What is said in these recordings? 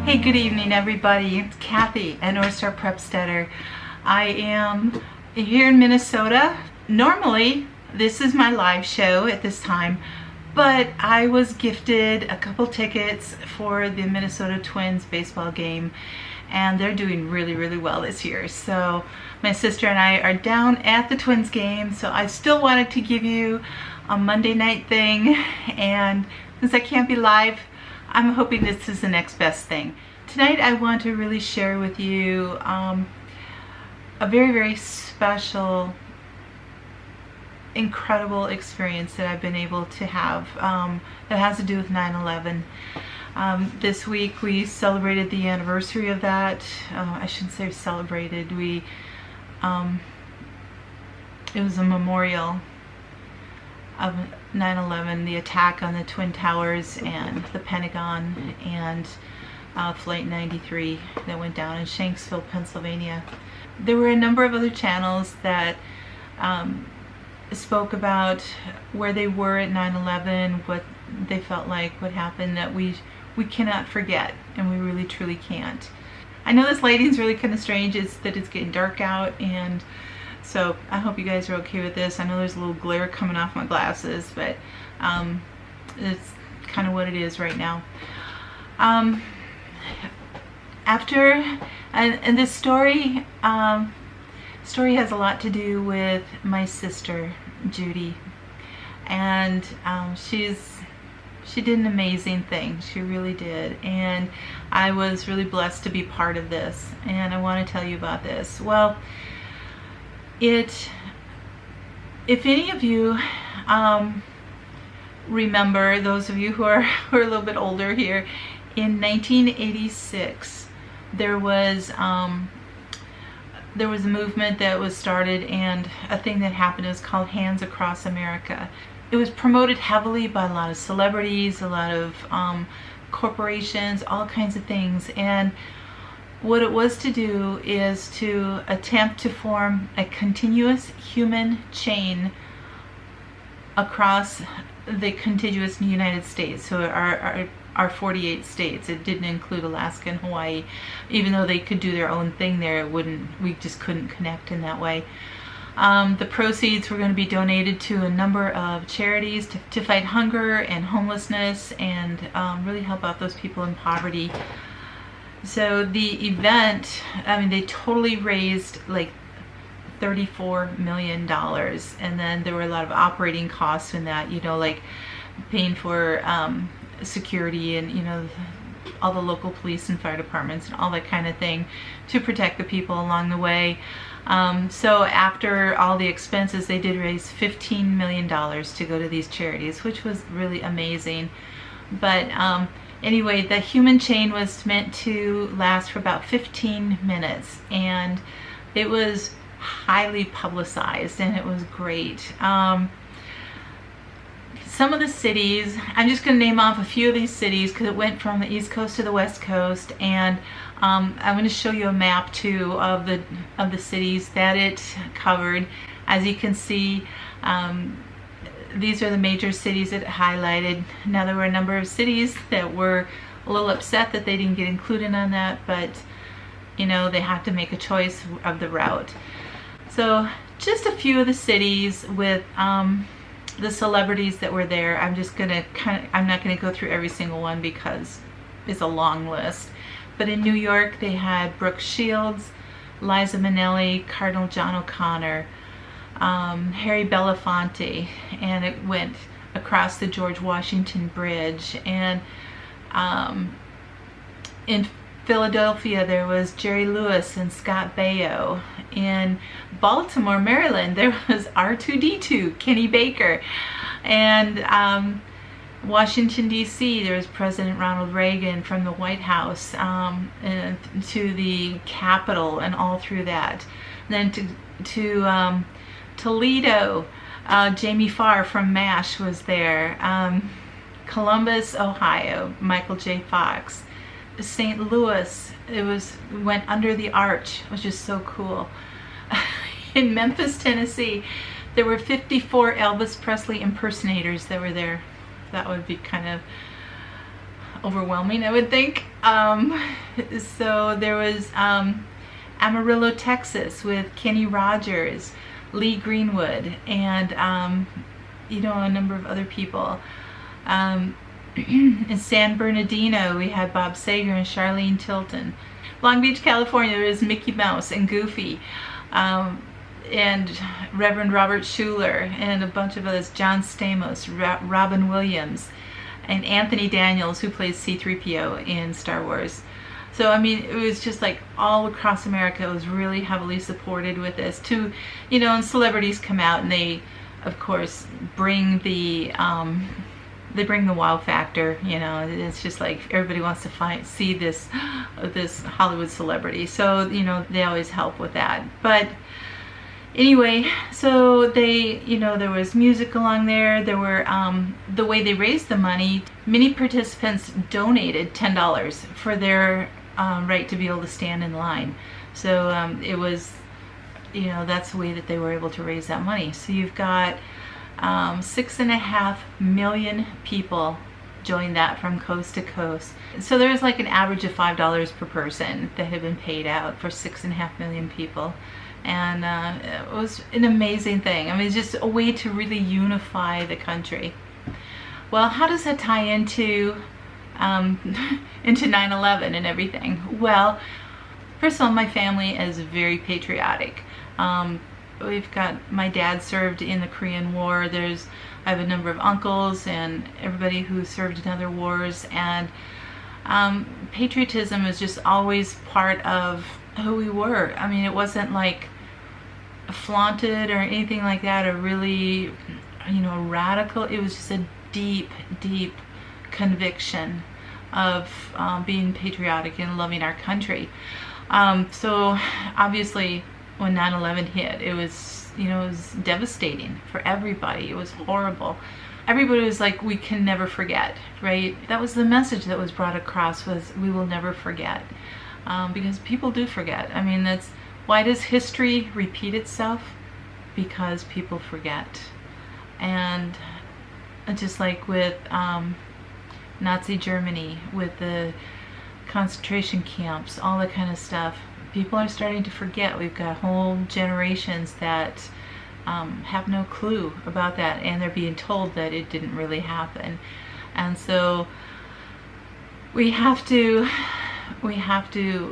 Hey, good evening everybody. It's Kathy at Northstar Prepsteader. I am here in Minnesota. Normally, this is my live show at this time, but I was gifted a couple tickets for the Minnesota Twins baseball game, and they're doing really well this year. So my sister and I are down at the Twins game, so I still wanted to give you a Monday night thing, and since I can't be live, I'm hoping this is the next best thing. Tonight I want to really share with you a very special, incredible experience that I've been able to have that has to do with 9/11. This week we celebrated the anniversary of that. I shouldn't say celebrated. It was a memorial of 9/11, the attack on the Twin Towers and the Pentagon, and Flight 93 that went down in Shanksville, Pennsylvania. There were a number of other channels that spoke about where they were at 9/11, what they felt like, what happened, that we cannot forget, and we really truly can't. I know this lighting's really kind of strange. It's that it's getting dark out, and so I hope you guys are okay with this. I know there's a little glare coming off my glasses, but it's kind of what it is right now. And this story has a lot to do with my sister Judy, and she did an amazing thing. She really did, and I was really blessed to be part of this, and I want to tell you about this. Well, if any of you remember, those of you who are a little bit older here, in 1986 there was a movement that was started, and a thing that happened. It was called Hands Across America. It was promoted heavily by a lot of celebrities, a lot of corporations, all kinds of things, and what it was to do is to attempt to form a continuous human chain across the contiguous United States. So our 48 states. It didn't include Alaska and Hawaii. Even though they could do their own thing there, we just couldn't connect in that way. The proceeds were going to be donated to a number of charities to fight hunger and homelessness, and really help out those people in poverty. So the event, I mean, they totally raised like $34 million, and then there were a lot of operating costs in that, you know, like paying for security and, you know, all the local police and fire departments and all that kind of thing to protect the people along the way. So after all the expenses, they did raise $15 million to go to these charities, which was really amazing. But anyway, the human chain was meant to last for about 15 minutes, and it was highly publicized, and it was great. Some of the cities, I'm just going to name off a few of these cities because it went from the East Coast to the West Coast, and I'm going to show you a map too of the cities that it covered. As you can see, these are the major cities that it highlighted. Now, there were a number of cities that were a little upset that they didn't get included on that, but you know, they had to make a choice of the route. So just a few of the cities with the celebrities that were there. I'm not gonna go through every single one because it's a long list. But in New York, they had Brooke Shields, Liza Minnelli, Cardinal John O'Connor, Harry Belafonte, and it went across the George Washington Bridge. And in Philadelphia, there was Jerry Lewis and Scott Baio. In Baltimore, Maryland, there was R2-D2, Kenny Baker. And Washington, D.C., there was President Ronald Reagan from the White House and to the Capitol and all through that. And then to Toledo, Jamie Farr from MASH was there. Columbus, Ohio, Michael J. Fox. St. Louis, went under the arch, which is so cool. In Memphis, Tennessee, there were 54 Elvis Presley impersonators that were there. That would be kind of overwhelming, I would think. So there was Amarillo, Texas with Kenny Rogers, Lee Greenwood, and you know, a number of other people. In San Bernardino, we had Bob Sager and Charlene Tilton. Long Beach, California, there was Mickey Mouse and Goofy, and Reverend Robert Schuller, and a bunch of others, John Stamos, Robin Williams, and Anthony Daniels, who plays C-3PO in Star Wars. So, I mean, it was just like all across America. It was really heavily supported with this. You know, and celebrities come out and they, of course, bring the wow factor. You know, it's just like everybody wants to see this Hollywood celebrity. So, you know, they always help with that. But anyway, so they, you know, there was music along there. There were, the way they raised the money, many participants donated $10 for their right to be able to stand in line. So it was, you know, that's the way that they were able to raise that money. So you've got 6.5 million people joined that from coast to coast. So there's like an average of $5 per person that had been paid out for 6.5 million people. And it was an amazing thing. I mean, it's just a way to really unify the country. Well, how does that tie into 9/11 and everything? Well, first of all, my family is very patriotic. We've got, my dad served in the Korean War. I have a number of uncles and everybody who served in other wars, and patriotism is just always part of who we were. I mean, it wasn't like flaunted or anything like that, or really, you know, radical. It was just a deep, deep conviction of being patriotic and loving our country. So obviously when 9/11 hit, it was, you know, it was devastating for everybody. It was horrible. Everybody was like, we can never forget, right? That was the message that was brought across, was we will never forget. Because people do forget. I mean, that's why does history repeat itself? Because people forget. And just like with Nazi Germany, with the concentration camps, all that kind of stuff, people are starting to forget. We've got whole generations that have no clue about that, and they're being told that it didn't really happen. And so we have to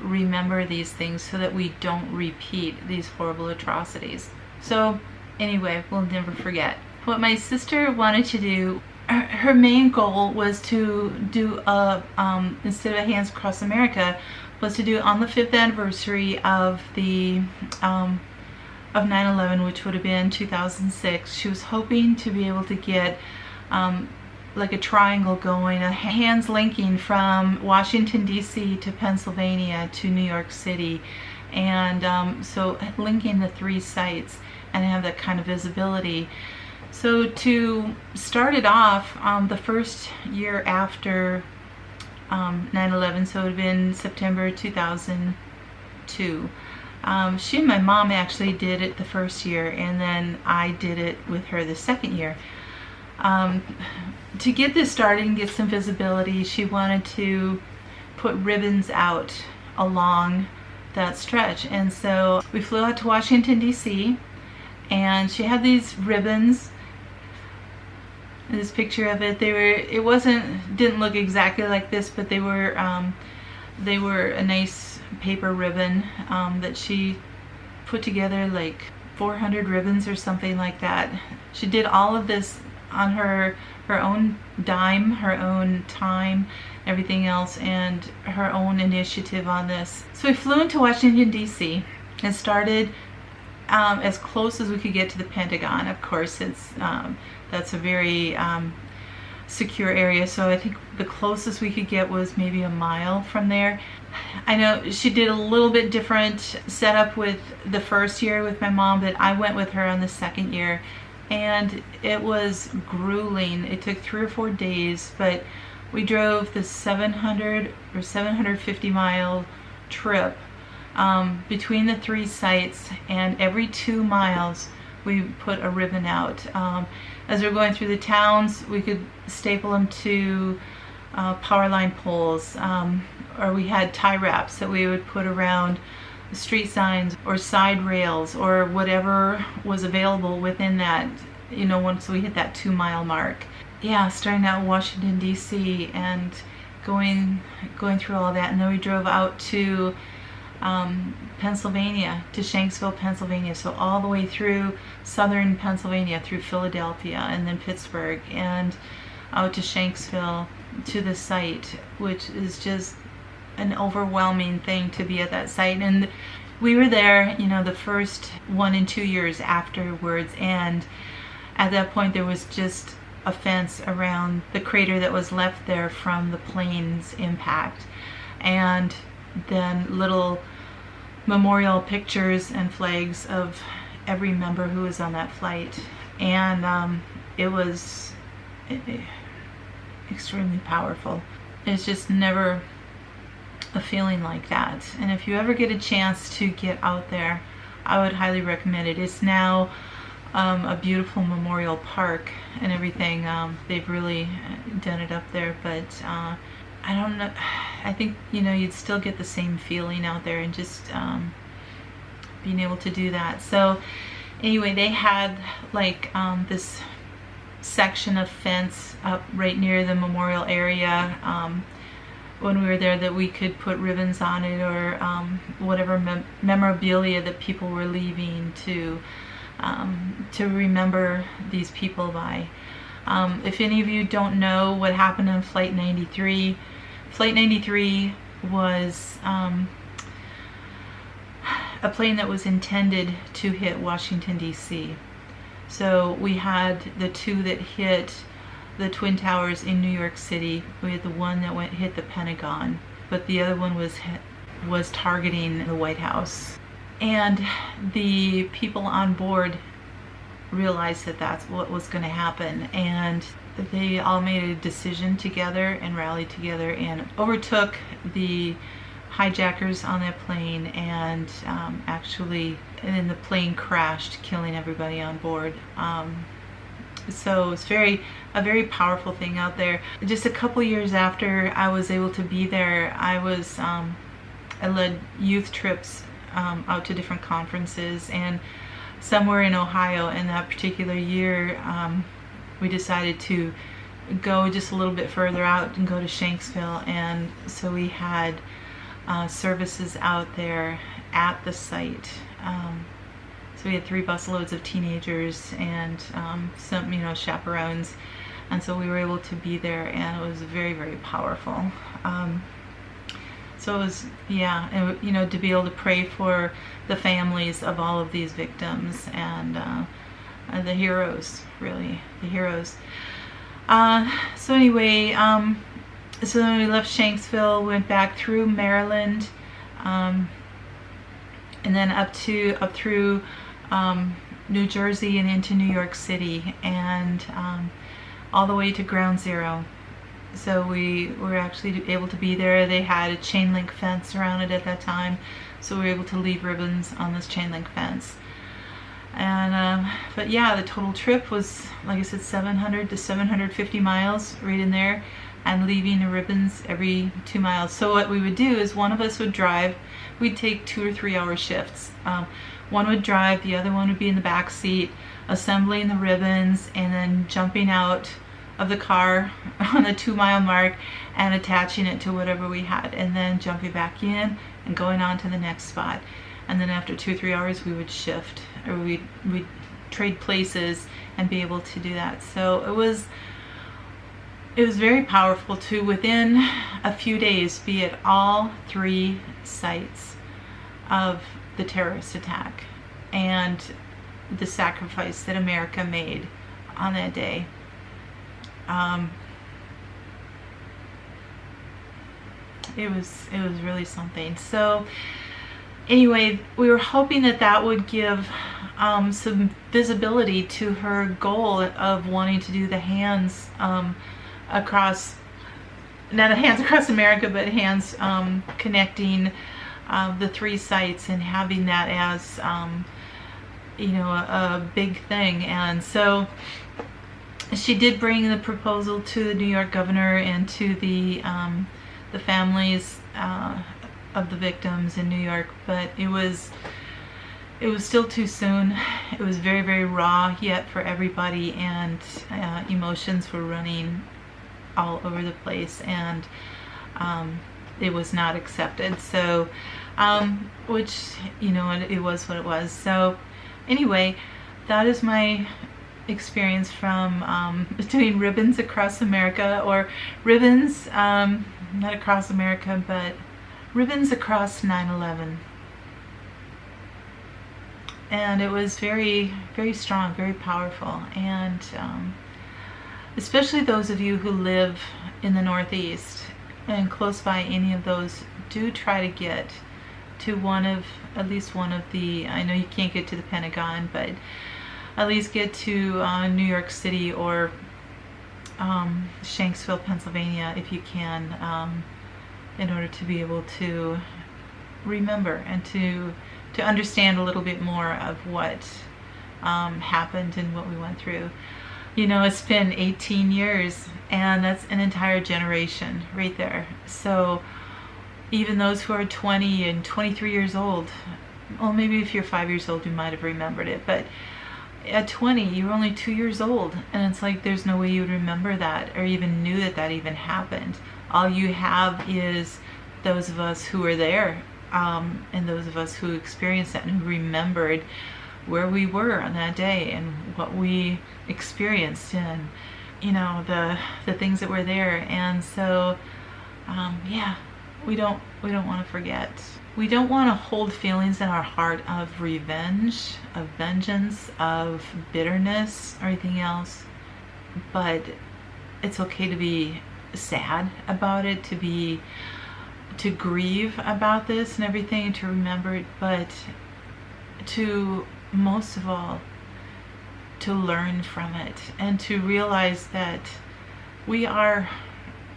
remember these things so that we don't repeat these horrible atrocities. So anyway, we'll never forget. What my sister wanted to do, her main goal was to do instead of Hands Across America, was to do on the 5th anniversary of 9/11, which would have been 2006. She was hoping to be able to get like a triangle going, a hands linking from Washington DC to Pennsylvania to New York City, and so linking the 3 sites and have that kind of visibility. So to start it off, the first year after 9/11, so it would have been September 2002, she and my mom actually did it the first year, and then I did it with her the second year. To get this started and get some visibility, she wanted to put ribbons out along that stretch, and so we flew out to Washington DC, and she had these ribbons. This picture of it, didn't look exactly like this, but they were a nice paper ribbon that she put together, like 400 ribbons or something like that. She did all of this on her own dime, her own time, everything else, and her own initiative on this. So we flew into Washington DC and started as close as we could get to the Pentagon. Of course, that's a very secure area, so I think the closest we could get was maybe a mile from there. I know she did a little bit different setup with the first year with my mom, but I went with her on the second year, and it was grueling. It took 3 or 4 days, but we drove the 700 or 750 mile trip between the 3 sites, and every 2 miles we put a ribbon out. As we were going through the towns, we could staple them to power line poles, or we had tie wraps that we would put around street signs or side rails or whatever was available within that, you know, once we hit that 2-mile mark. Yeah, starting out in Washington, D.C. and going through all that, and then we drove out to Pennsylvania, to Shanksville, Pennsylvania, so all the way through southern Pennsylvania, through Philadelphia and then Pittsburgh, and out to Shanksville, to the site, which is just an overwhelming thing to be at that site. And we were there, you know, the first 1 and 2 years afterwards, and at that point there was just a fence around the crater that was left there from the plane's impact, and then little memorial pictures and flags of every member who was on that flight. And it was extremely powerful. It's just never a feeling like that. And if you ever get a chance to get out there, I would highly recommend it. It's now a beautiful memorial park and everything. They've really done it up there, but I don't know, I think, you know, you'd still get the same feeling out there, and just being able to do that. So anyway, they had like this section of fence up right near the memorial area when we were there, that we could put ribbons on it, or whatever memorabilia that people were leaving to remember these people by. If any of you don't know what happened on Flight 93, Flight 93 was a plane that was intended to hit Washington, D.C. So we had the two that hit the Twin Towers in New York City. We had the one that hit the Pentagon, but the other one was targeting the White House. And the people on board realized that that's what was going to happen, and they all made a decision together and rallied together and overtook the hijackers on that plane, and and then the plane crashed, killing everybody on board. So it's a very powerful thing out there. Just a couple years after I was able to be there, I led youth trips out to different conferences, and somewhere in Ohio in that particular year, we decided to go just a little bit further out and go to Shanksville. And so we had services out there at the site. So we had 3 busloads of teenagers and some, you know, chaperones, and so we were able to be there, and it was very, very powerful. So it was, yeah, and, you know, to be able to pray for the families of all of these victims, and the heroes, really, the heroes. So anyway, so then we left Shanksville, went back through Maryland, and then up through New Jersey and into New York City, and all the way to Ground Zero. So we were actually able to be there. They had a chain link fence around it at that time, so we were able to leave ribbons on this chain link fence. And but yeah, the total trip was, like I said, 700 to 750 miles right in there, and leaving the ribbons every 2 miles. So what we would do is one of us would drive. We'd take 2 or 3 hour shifts. One would drive, the other one would be in the back seat, assembling the ribbons, and then jumping out of the car on the 2 mile mark and attaching it to whatever we had, and then jumping back in and going on to the next spot. And then after 2 or 3 hours we would shift, or we'd trade places and be able to do that. So it was very powerful to, within a few days, be at all 3 sites of the terrorist attack, and the sacrifice that America made on that day. It was really something. So anyway, we were hoping that would give some visibility to her goal of wanting to do the hands across, not a hands across America, but hands connecting the 3 sites, and having that as you know, a big thing. And so she did bring the proposal to the New York governor and to the families of the victims in New York, but it was still too soon. It was very, very raw yet for everybody, and emotions were running all over the place, and it was not accepted. So, which, you know, it was what it was. So anyway, that is my experience from doing ribbons across America, or ribbons, not across America, but ribbons across 9/11. And it was very, very strong, very powerful. And especially those of you who live in the Northeast and close by any of those, do try to get to at least one of the, I know you can't get to the Pentagon, but at least get to New York City or Shanksville, Pennsylvania, if you can, in order to be able to remember and to understand a little bit more of what happened and what we went through. You know, it's been 18 years, and that's an entire generation right there. So even those who are 20 and 23 years old, well, maybe if you're 5 years old, you might have remembered it, but at 20, you're only 2 years old, and it's like there's no way you would remember that or even knew that that even happened. All you have is those of us who were there, and those of us who experienced that and who remembered where we were on that day and what we experienced, and you know, the things that were there. And so yeah, we don't want to forget. We don't want to hold feelings in our heart of revenge, of vengeance, of bitterness, or anything else. But it's okay to be sad about it, to grieve about this and everything, to remember it, but to, most of all, to learn from it and to realize that we are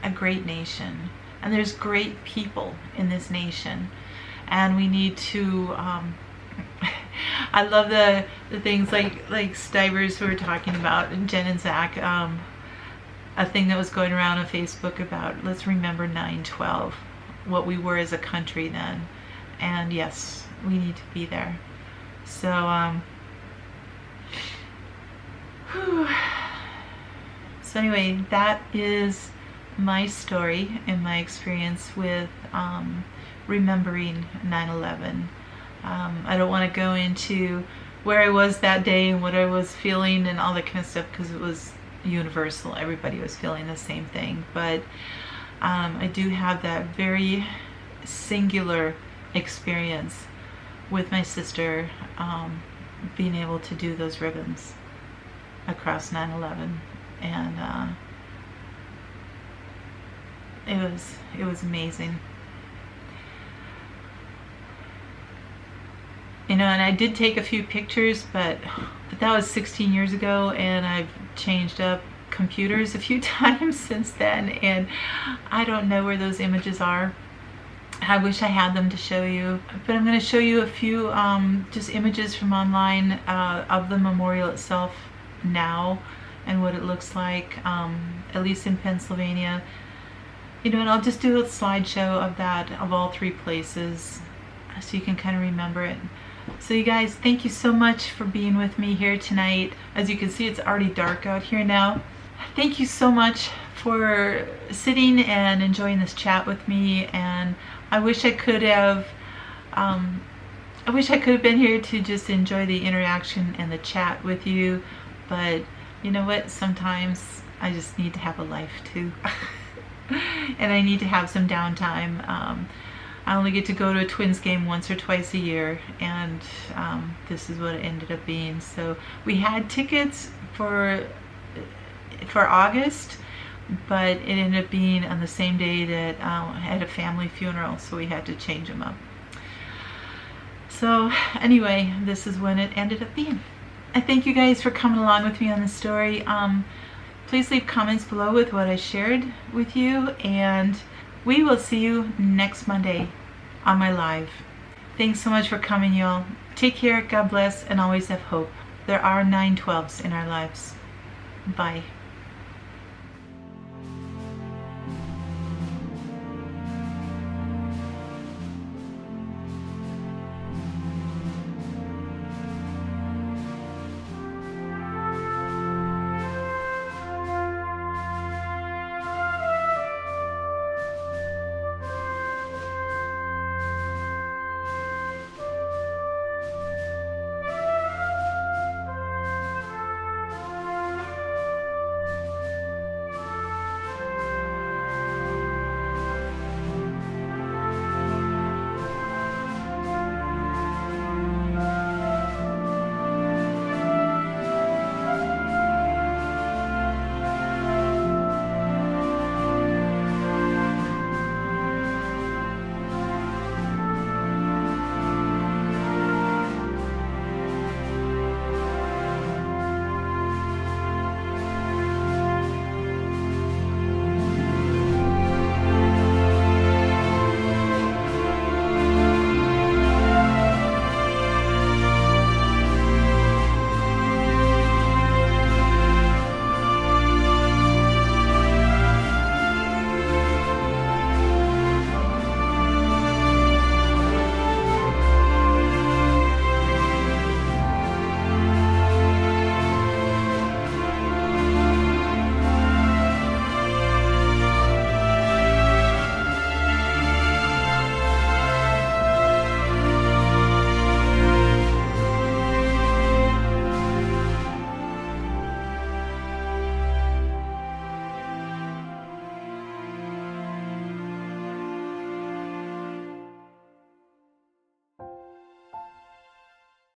a great nation, and there's great people in this nation, and we need to I love the things like Stivers who were talking about, and Jen and Zach, a thing that was going around on Facebook about, let's remember 9/12, what we were as a country then. And yes, we need to be there. So so anyway, that is my story and my experience with remembering 9/11. I don't want to go into where I was that day and what I was feeling and all that kind of stuff, because it was universal. Everybody was feeling the same thing. But I do have that very singular experience with my sister, being able to do those ribbons across 9/11, and it was amazing. You know, and I did take a few pictures, but that was 16 years ago, and I've changed up computers a few times since then, and I don't know where those images are. I wish I had them to show you, but I'm going to show you a few just images from online of the memorial itself now and what it looks like, at least in Pennsylvania. You know, and I'll just do a slideshow of that, of all three places, so you can kind of remember it. So you guys, thank you so much for being with me here tonight. As you can see, it's already dark out here now. Thank you so much for sitting and enjoying this chat with me, and I wish I could have been here to just enjoy the interaction and the chat with you, but you know what, sometimes I just need to have a life too. And I need to have some downtime. I only get to go to a Twins game once or twice a year, and this is what it ended up being. So we had tickets for August, but it ended up being on the same day that I had a family funeral, so we had to change them up. So anyway, this is when it ended up being. I thank you guys for coming along with me on this story. Please leave comments below with what I shared with you, and we will see you next Monday on my live. Thanks so much for coming, y'all. Take care, God bless, and always have hope. There are 9/12s in our lives. Bye.